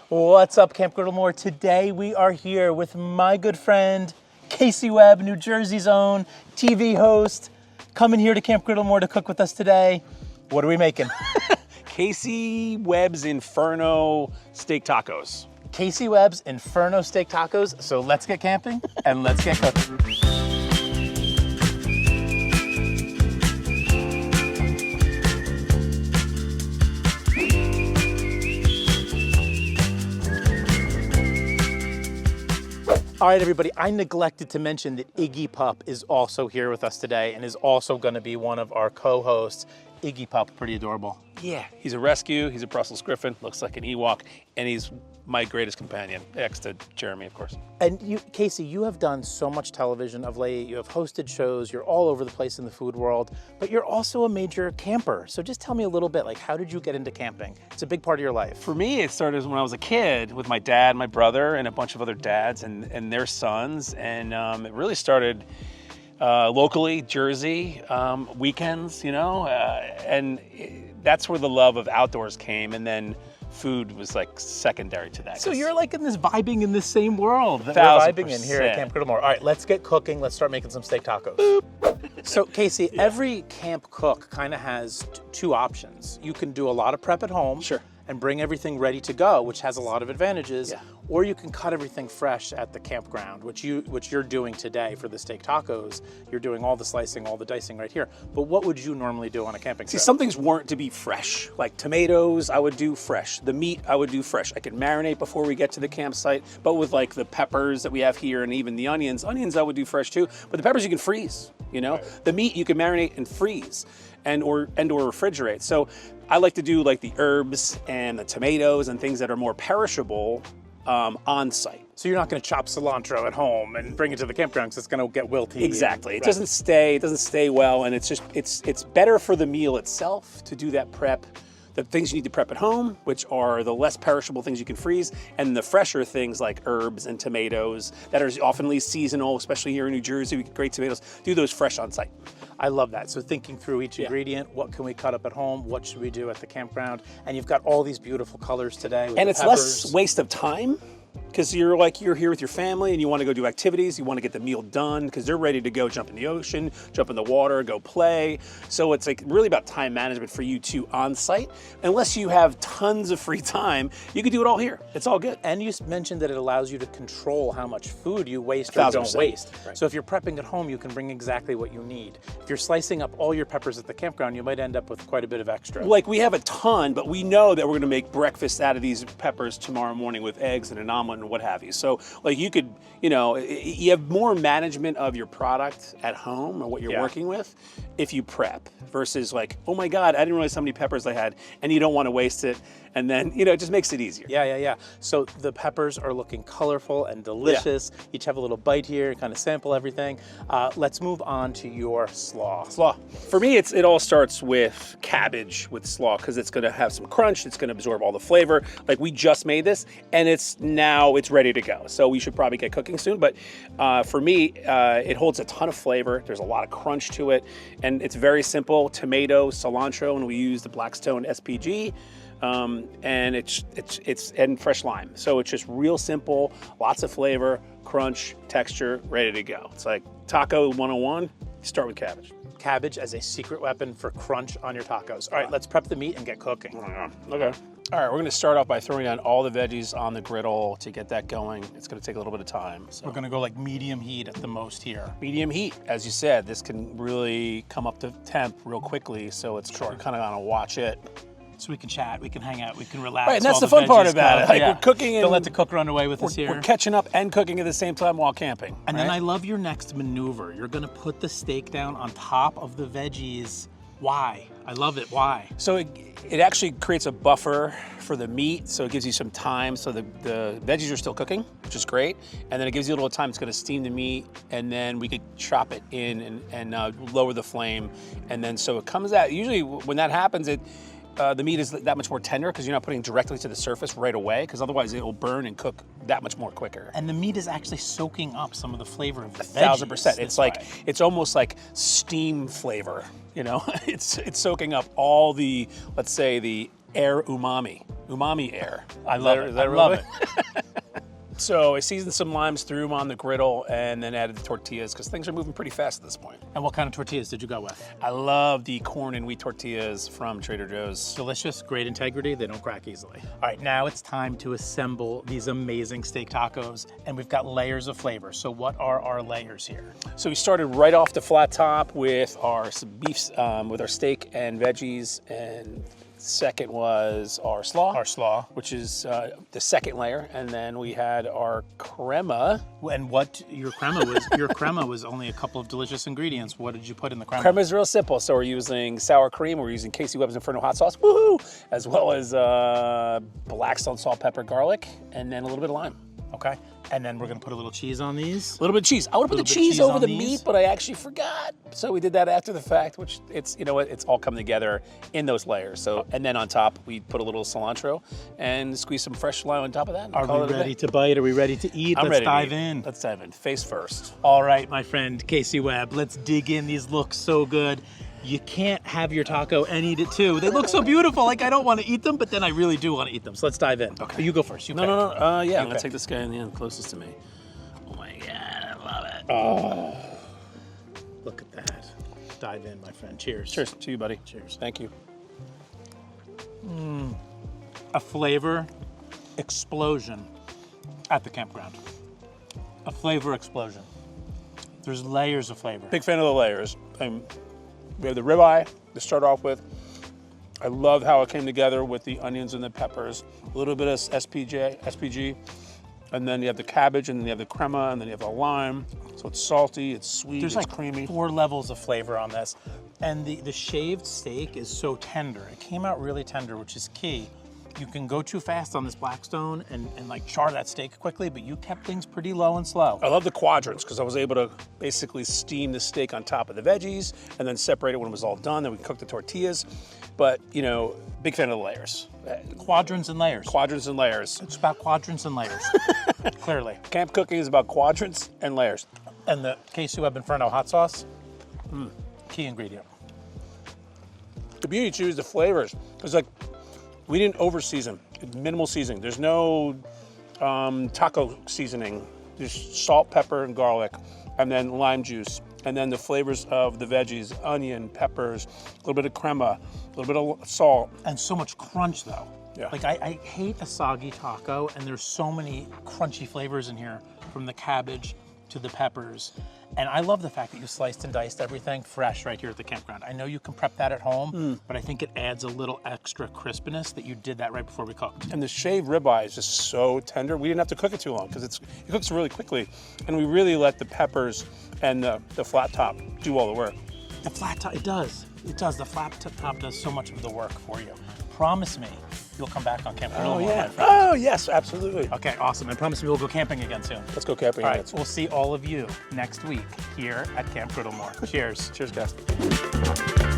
What's up, Camp Griddlemore? Today we are here with my good friend, Casey Webb, New Jersey's own TV host, coming here to Camp Griddlemore to cook with us today. What are we making? Casey Webb's Inferno Steak Tacos. Casey Webb's Inferno Steak Tacos. So let's get camping and let's get cooking. All right, everybody, I neglected to mention that Iggy Pup is also here with us today and is also going to be one of our co-hosts. Iggy Pup, pretty adorable. Yeah, he's a rescue, he's a Brussels Griffin, looks like an Ewok, and he's my greatest companion, next to Jeremy, of course. And you, Casey, you have done so much television of late. You have hosted shows. You're all over the place in the food world, but you're also a major camper. So just tell me a little bit, like, how did you get into camping? It's a big part of your life. For me, it started when I was a kid with my dad, my brother, and a bunch of other dads and their sons. And it really started locally, Jersey, weekends, you know, and that's where the love of outdoors came. And then food was like secondary to that. So you're like vibing in this same world that 1000%. we're vibing in here at Camp Griddlemore. All right, let's get cooking. Let's start making some steak tacos. So Casey, every camp cook kind of has two options. You can do a lot of prep at home. Sure. And bring everything ready to go, which has a lot of advantages. Yeah. Or you can cut everything fresh at the campground, which you're doing today for the steak tacos. You're doing all the slicing, all the dicing right here. But what would you normally do on a camping trip? See, some things weren't to be fresh. Like tomatoes, I would do fresh. The meat, I would do fresh. I could marinate before we get to the campsite. But with like the peppers that we have here and even the onions I would do fresh too. But the peppers you can freeze, you know? Right. The meat you can marinate and freeze and or refrigerate. So I like to do like the herbs and the tomatoes and things that are more perishable on site. So you're not going to chop cilantro at home and bring it to the campground because it's going to get wilty. Exactly. It doesn't stay well, and it's better for the meal itself to do that prep. The things you need to prep at home, which are the less perishable things you can freeze, and the fresher things like herbs and tomatoes that are often seasonal, especially here in New Jersey. We get great tomatoes. Do those fresh on site. I love that. So thinking through each ingredient, what can we cut up at home? What should we do at the campground? And you've got all these beautiful colors today. And it's less waste of time. Because you're here with your family and you want to go do activities, you want to get the meal done because they're ready to go jump in the ocean, jump in the water, go play. So it's like really about time management for you two on site. Unless you have tons of free time, you can do it all here. It's all good. And you mentioned that it allows you to control how much food you waste or don't waste. Right. So if you're prepping at home, you can bring exactly what you need. If you're slicing up all your peppers at the campground, you might end up with quite a bit of extra. Like we have a ton, but we know that we're going to make breakfast out of these peppers tomorrow morning with eggs and an omelet and what have you. So like you could, you know, you have more management of your product at home or what you're working with if you prep versus like, oh my God, I didn't realize how many peppers I had, and you don't want to waste it. And then, you know, it just makes it easier. Yeah. So the peppers are looking colorful and delicious. Yeah. Each have a little bite here, kind of sample everything. Let's move on to your slaw. Slaw. For me, it all starts with cabbage with slaw because it's going to have some crunch. It's going to absorb all the flavor. Like we just made this and it's ready to go. So we should probably get cooking soon. But for me, it holds a ton of flavor. There's a lot of crunch to it. And it's very simple. Tomato, cilantro, and we use the Blackstone SPG. And it's fresh lime. So it's just real simple, lots of flavor, crunch, texture, ready to go. It's like taco 101, start with cabbage. Cabbage as a secret weapon for crunch on your tacos. All right, let's prep the meat and get cooking. Okay. All right, we're gonna start off by throwing down all the veggies on the griddle to get that going. It's gonna take a little bit of time. So. We're gonna go like medium heat at the most here. Medium heat, as you said, this can really come up to temp real quickly, so it's kind of gonna watch it. So we can chat, we can hang out, we can relax. Right, and that's the fun part about it. Like we're cooking and don't let the cook run away with us here. We're catching up and cooking at the same time while camping. And then I love your next maneuver. You're gonna put the steak down on top of the veggies. Why? I love it. Why? So it actually creates a buffer for the meat, so it gives you some time. So the veggies are still cooking, which is great. And then it gives you a little time. It's going to steam the meat, and then we could chop it in and lower the flame. And then so it comes out. Usually when that happens, the meat is that much more tender because you're not putting directly to the surface right away, because otherwise it will burn and cook that much more quicker. And the meat is actually soaking up some of the flavor of the veggies. 1000%. It's like it's almost like steam flavor. You know, it's soaking up all the, let's say, the air umami. Umami air. I love it. Is that I a real love thing? it. So I seasoned some limes, threw them on the griddle, and then added the tortillas because things are moving pretty fast at this point. And what kind of tortillas did you go with? I love the corn and wheat tortillas from Trader Joe's. Delicious, great integrity, they don't crack easily. All right, now it's time to assemble these amazing steak tacos, and we've got layers of flavor. So what are our layers here? So we started right off the flat top with our beef, with our steak and veggies, and second was our slaw. Our slaw. Which is the second layer, and then we had our crema. And what your crema was, your crema was only a couple of delicious ingredients. What did you put in the crema? Crema is real simple. So we're using sour cream, we're using Casey Webb's Inferno hot sauce, woohoo! As well as Blackstone salt, pepper, garlic, and then a little bit of lime. Okay. And then we're gonna put a little cheese on these. A little bit of cheese. I would have put the Little bit of cheese over on the these. meat, but I actually forgot. So we did that after the fact, which it's, you know what, it's all coming together in those layers. So, and then on top, we put a little cilantro and squeeze some fresh lime on top of that. and Are call we it a day. ready to bite? Are we ready to eat? I'm Let's ready to dive eat. in. Let's dive in. Face first. All right, my friend Casey Webb, let's dig in. These look so good. You can't have your taco and eat it too. They look so beautiful. Like I don't want to eat them, but then I really do want to eat them. So let's dive in. Okay. You go first. You pick. No. Yeah, I'm gonna Okay. take this guy in the end closest to me. Oh my God, I love it. Oh, look at that. Dive in, my friend. Cheers. Cheers to you, buddy. Cheers. Thank you. A flavor explosion at the campground. A flavor explosion. There's layers of flavor. Big fan of the layers. We have the ribeye to start off with. I love how it came together with the onions and the peppers. A little bit of SPG. And then you have the cabbage, and then you have the crema, and then you have the lime. So it's salty, it's sweet, There's it's like creamy. 4 levels of flavor on this. And the shaved steak is so tender. It came out really tender, which is key. You can go too fast on this Blackstone and like char that steak quickly, but you kept things pretty low and slow. I love the quadrants because I was able to basically steam the steak on top of the veggies and then separate it when it was all done. Then we cook the tortillas. But, you know, big fan of the layers. Quadrants and layers. Quadrants and layers. It's about quadrants and layers, clearly. Camp cooking is about quadrants and layers. And the Casey Webb Inferno hot sauce, key ingredient. The beauty too is the flavors. It's like, we didn't over season, minimal seasoning. There's no taco seasoning. There's salt, pepper, and garlic, and then lime juice. And then the flavors of the veggies, onion, peppers, a little bit of crema, a little bit of salt. And so much crunch though. Yeah. Like I hate a soggy taco, and there's so many crunchy flavors in here, from the cabbage to the peppers. And I love the fact that you sliced and diced everything fresh right here at the campground. I know you can prep that at home, but I think it adds a little extra crispiness that you did that right before we cooked. And the shaved ribeye is just so tender. We didn't have to cook it too long because it cooks really quickly. And we really let the peppers and the flat top do all the work. The flat top, it does. It does. The flat top does so much of the work for you. Promise me you'll come back on Camp Griddlemore, my friend. Oh, yes, absolutely. Okay, awesome. And promise me we'll go camping again soon. Let's go camping. All right, we'll see all of you next week here at Camp Griddlemore. Cheers. Cheers, guys.